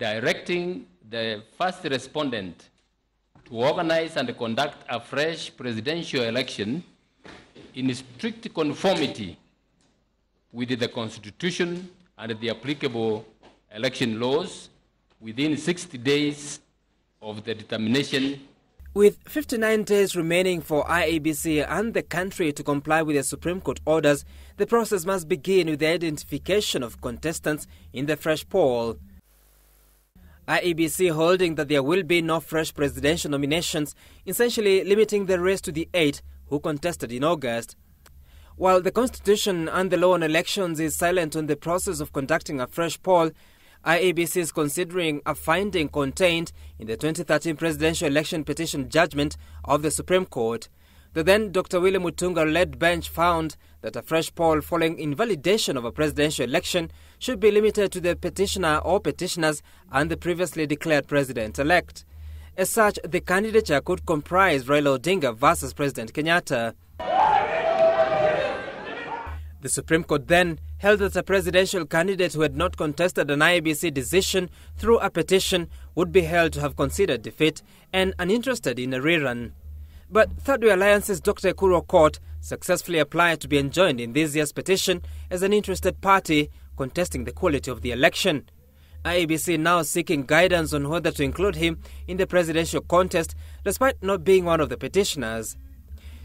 directing the first respondent to organize and conduct a fresh presidential election in strict conformity with the Constitution and the applicable election laws within 60 days of the determination. With 59 days remaining for IEBC and the country to comply with the Supreme Court orders, the process must begin with the identification of contestants in the fresh poll. IEBC holding that there will be no fresh presidential nominations, essentially limiting the race to the 8 who contested in August. While the Constitution and the law on elections is silent on the process of conducting a fresh poll, IEBC is considering a finding contained in the 2013 presidential election petition judgment of the Supreme Court. The then Dr. William Mutunga-led bench found that a fresh poll following invalidation of a presidential election should be limited to the petitioner or petitioners and the previously declared president-elect. As such, the candidature could comprise Raila Odinga versus President Kenyatta. The Supreme Court then held that a presidential candidate who had not contested an IEBC decision through a petition would be held to have considered defeat and uninterested in a rerun. But Third Way Alliance's Dr. Ekuru Court successfully applied to be enjoined in this year's petition as an interested party contesting the quality of the election. IEBC now seeking guidance on whether to include him in the presidential contest despite not being one of the petitioners.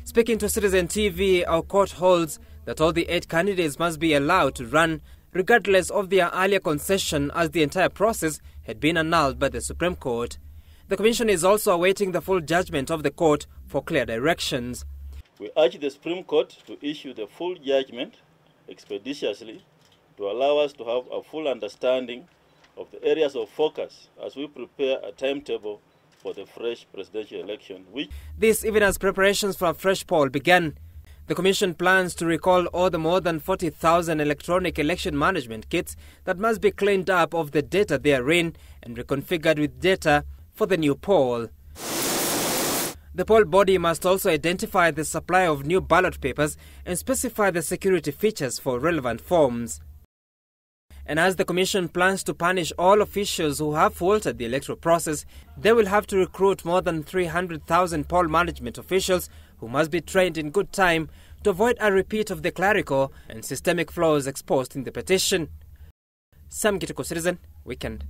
Speaking to Citizen TV, our court holds that all the 8 candidates must be allowed to run regardless of their earlier concession, as the entire process had been annulled by the Supreme Court. The Commission is also awaiting the full judgment of the court for clear directions. We urge the Supreme Court to issue the full judgment expeditiously to allow us to have a full understanding of the areas of focus as we prepare a timetable for the fresh presidential election. This even as preparations for a fresh poll began. The Commission plans to recall all the more than 40,000 electronic election management kits that must be cleaned up of the data therein and reconfigured with data for the new poll. The poll body must also identify the supply of new ballot papers and specify the security features for relevant forms. And as the Commission plans to punish all officials who have faulted the electoral process, they will have to recruit more than 300,000 poll management officials who must be trained in good time to avoid a repeat of the clerical and systemic flaws exposed in the petition. Sam Gituko, Citizen Weekend.